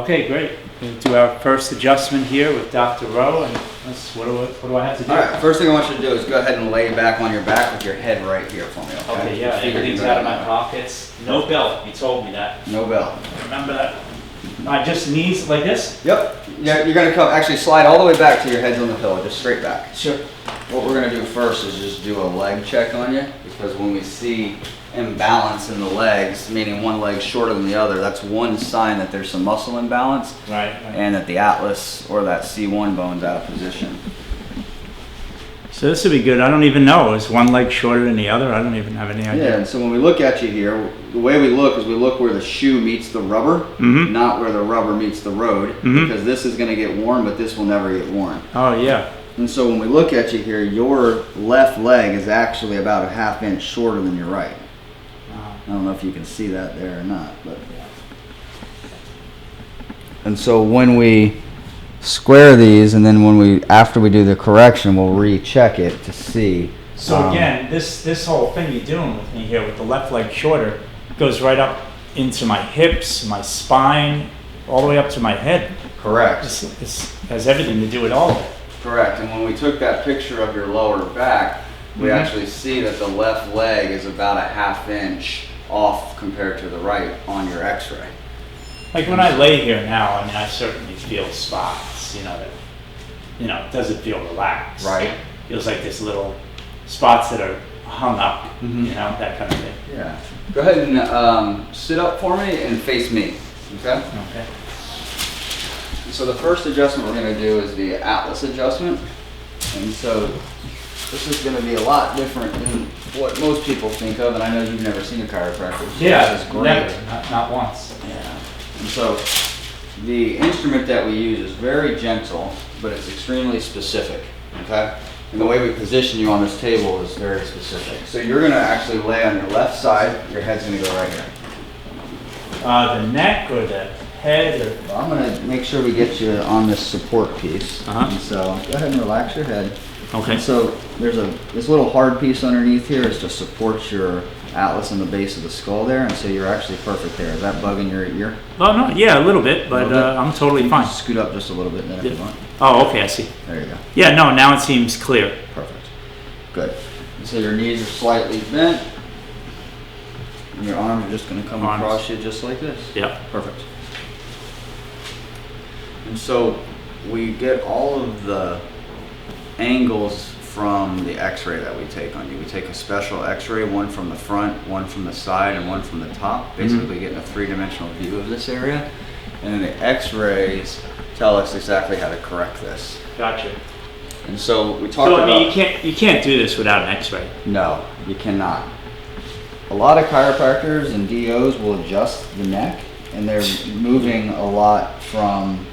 Okay, great. We'll do our first adjustment here with Dr. Rowe, and what do I have to do? All right, first thing I want you to do is go ahead and lay back on your back with your head right here for me, okay? Okay, yeah, everything's out of my pockets. No belt, you told me that. No belt. Remember that? Just knees like this? Yep. Yeah, you're gonna come, actually slide all the way back to your head's on the pillow, just straight back. Sure. What we're gonna do first is just do a leg check on you, because when we see imbalance in the legs, meaning one leg shorter than the other, that's one sign that there's some muscle imbalance. Right. And that the atlas or that C1 bone's out of position. So this would be good. I don't even know. Is one leg shorter than the other? I don't even have any idea. Yeah, and so when we look at you here, the way we look is we look where the shoe meets the rubber, not where the rubber meets the road, because this is going to get worn, but this will never get worn. Oh, yeah. And so when we look at you here, your left leg is actually about a ½ inch shorter than your right. I don't know if you can see that there or not, but. And so when we square these, and then after we do the correction, we'll recheck it to see. So again, this whole thing you're doing with me here with the left leg shorter goes right up into my hips, my spine, all the way up to my head. Correct. This has everything to do with all of it. Correct. And when we took that picture of your lower back, we actually see that the left leg is about a ½ inch off compared to the right on your x-ray. Like when I lay here now, I mean, I certainly feel spots, that, it doesn't feel relaxed. Right. Feels like there's little spots that are hung up, that kind of thing. Yeah. Go ahead and sit up for me and face me, okay? Okay. So the first adjustment we're going to do is the atlas adjustment. And so this is going to be a lot different than what most people think of, and I know you've never seen a chiropractor. So Yeah, this is great. never, not once. Yeah. And so the instrument that we use is very gentle, but it's extremely specific, okay? And the way we position you on this table is very specific. So you're gonna actually lay on your left side, your head's gonna go right here. The neck or the head or? Well, I'm gonna make sure we get you on this support piece. Uh-huh. And so go ahead and relax your head. Okay. And so there's this little hard piece underneath here is to support your atlas in the base of the skull there, and so you're actually perfect there. Is that bugging your ear? Oh, no, yeah, a little bit, but I'm totally fine. Scoot up just a little bit then if you want. Oh, okay, I see. There you go. Yeah, no, now it seems clear. Perfect. Good. And so your knees are slightly bent, and your arms are just going to come across you just like this. Yep. Perfect. And so we get all of the angles from the x-ray that we take on you. We take a special x-ray, one from the front, one from the side, and one from the top, basically getting a three-dimensional view of this area. And then the x-rays tell us exactly how to correct this. Gotcha. And so we talked So, about... I mean, you can't do this without an x-ray. No, you cannot. A lot of chiropractors and DOs will adjust the neck, and they're moving a lot from...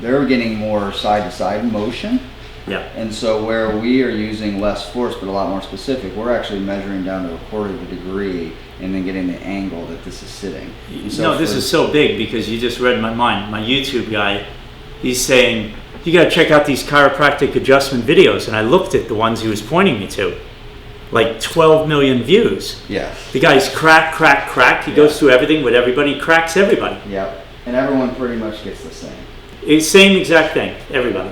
They're getting more side-to-side motion. Yeah. And so where we are using less force but a lot more specific, we're actually measuring down to 1/4 of a degree and then getting the angle that this is sitting. So this is so big because you just read my mind. My YouTube guy, he's saying, you got to check out these chiropractic adjustment videos. And I looked at the ones he was pointing me to. Like 12 million views. Yeah. The guy's crack. He goes through everything with everybody, cracks everybody. Yep. And everyone pretty much gets the same. Same exact thing, everybody.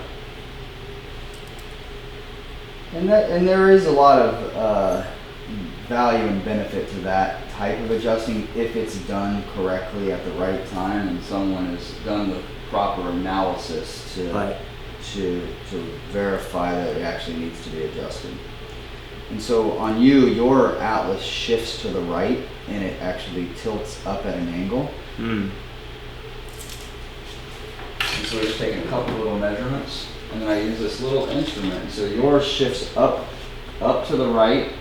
And there is a lot of value and benefit to that type of adjusting if it's done correctly at the right time and someone has done the proper analysis to verify that it actually needs to be adjusted. And so on you, your atlas shifts to the right and it actually tilts up at an angle. And so we're just taking a couple little measurements. And then I use this little instrument. So yours shifts up to the right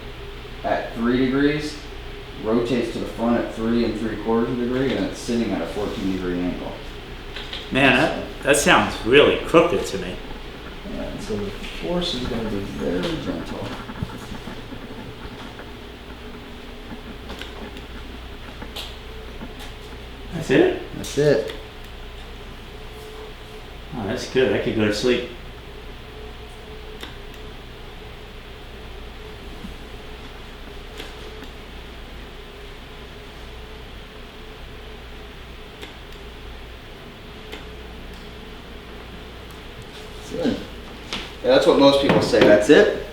at 3 degrees, rotates to the front at 3 3/4 degree, and it's sitting at a 14-degree angle. Man, that sounds really crooked to me. Yeah, and so the force is going to be very gentle. That's it? That's it. Oh, that's good. I could go to sleep. Yeah, that's what most people say. That's it.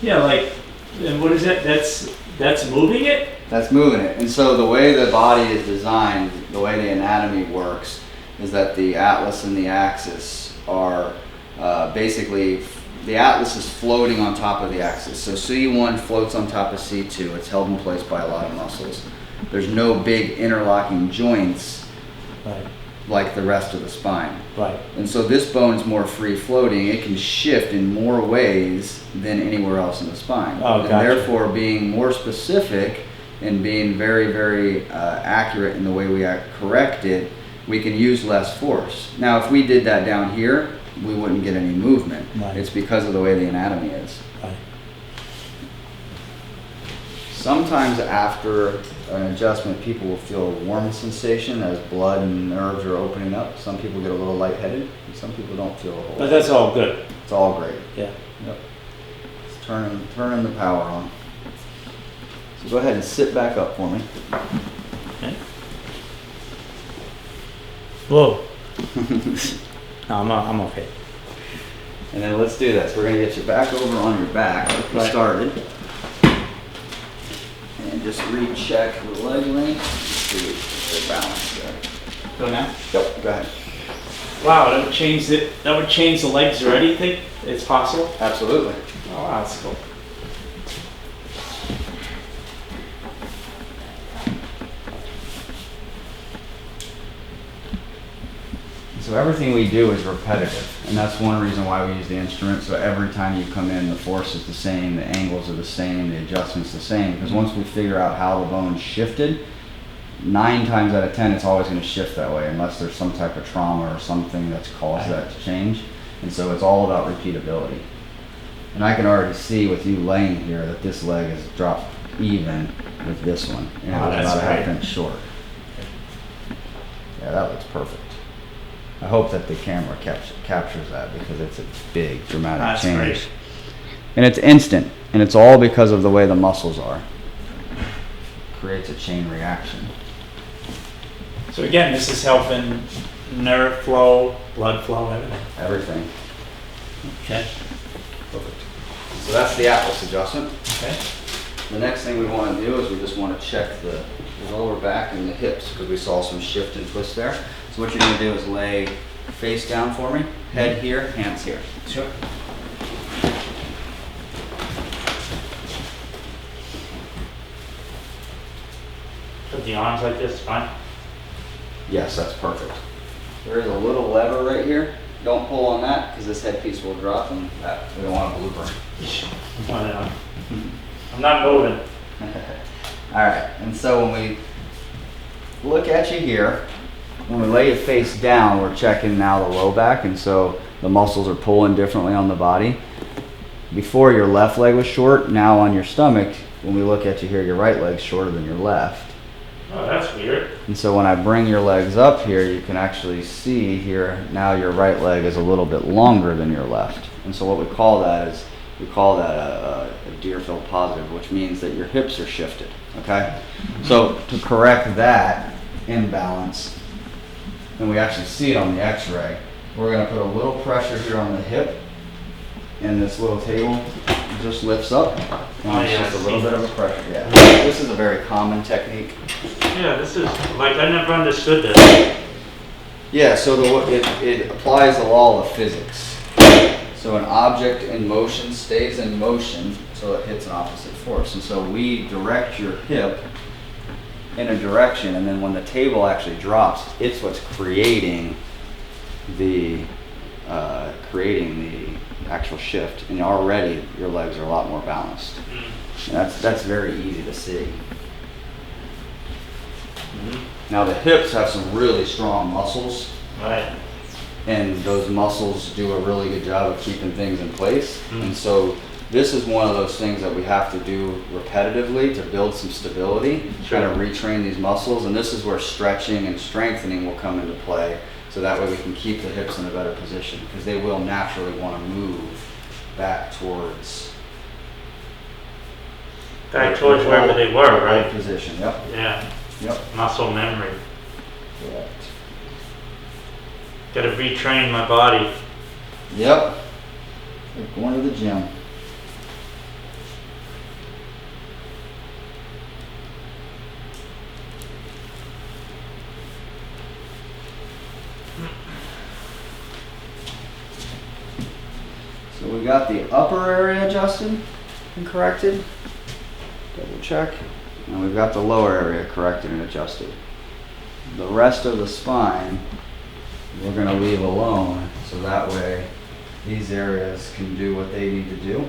Yeah, like, and what is that? That's moving it? That's moving it. And so the way the body is designed, the way the anatomy works, is that the atlas and the axis are basically, the atlas is floating on top of the axis. So C1 floats on top of C2. It's held in place by a lot of muscles. There's no big interlocking joints Right. like the rest of the spine. Right. And so this bone's more free floating. It can shift in more ways than anywhere else in the spine. Oh, and gotcha. therefore, being more specific and being very, very accurate in the way we correct it, we can use less force. Now, if we did that down here, we wouldn't get any movement. Right. It's because of the way the anatomy is. Right. Sometimes after an adjustment, people will feel a warm sensation as blood and nerves are opening up. Some people get a little lightheaded, and some people don't feel a whole But lot. that's all good. It's all great. Yeah. Yep. It's turning the power on. So go ahead and sit back up for me. Okay. Whoa. No, I'm okay. And then let's do this. We're going to get you back over on your back like we Right. started. And just recheck the leg length. See if they're balanced there. Go now? Yep, go ahead. Wow, that would change the legs already, you think it's possible? Absolutely. Oh, wow, that's cool. So everything we do is repetitive, and that's one reason why we use the instrument. So every time you come in, the force is the same, the angles are the same, the adjustment's the same. Because once we figure out how the bone shifted, 9 times out of 10, it's always going to shift that way, unless there's some type of trauma or something that's caused that to change. And so it's all about repeatability. And I can already see with you laying here that this leg is dropped even with this one, and Oh, it's that's about a half great. inch short. Yeah, that looks perfect. I hope that the camera captures that, because it's a big, dramatic That's change. great. And it's instant, and it's all because of the way the muscles are. Creates a chain reaction. So again, this is helping nerve flow, blood flow, everything. Everything. Okay. Perfect. So that's the atlas adjustment. Okay. The next thing we want to do is we just want to check the lower back and the hips, because we saw some shift and twist there. So what you're going to do is lay face down for me, head here, hands here. Sure. Put the arms like this, fine. Yes, that's perfect. There is a little lever right here. Don't pull on that, because this headpiece will drop, and that, we don't want a blooper. I'm not moving. All right, and so when we look at you here, when we lay your face down, we're checking now the low back, and so the muscles are pulling differently on the body. Before, your left leg was short. Now on your stomach, when we look at you here, your right leg's shorter than your left. Oh, that's weird. And so when I bring your legs up here, you can actually see here, now your right leg is a little bit longer than your left. And so what we call that is, we call that a Deerfield positive, which means that your hips are shifted, okay? So to correct that imbalance, and we actually see it on the x-ray, we're gonna put a little pressure here on the hip, and this little table just lifts up, and Oh, it's yeah, just a I little see. bit of a pressure, yeah. This is a very common technique. Yeah, this is, like, I never understood this. Yeah, so it applies the law of physics. So an object in motion stays in motion until it hits an opposite force. And so we direct your hip in a direction, and then when the table actually drops, it's what's creating the actual shift. And already your legs are a lot more balanced. And that's very easy to see. Now the hips have some really strong muscles, Right. and those muscles do a really good job of keeping things in place. Mm. And so this is one of those things that we have to do repetitively to build some stability, Sure. kind of retrain these muscles. And this is where stretching and strengthening will come into play, so that way we can keep the hips in a better position, because they will naturally want to move back towards Wherever they were, right? position. Yep. Yeah, Yep. muscle memory. Correct. Gotta retrain my body. Yep. Like going to the gym. So we got the upper area adjusted and corrected. Double check. And we've got the lower area corrected and adjusted. The rest of the spine we're going to leave alone, so that way these areas can do what they need to do,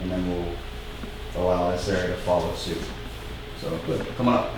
and then we'll allow this area to follow suit. So good. Come on up.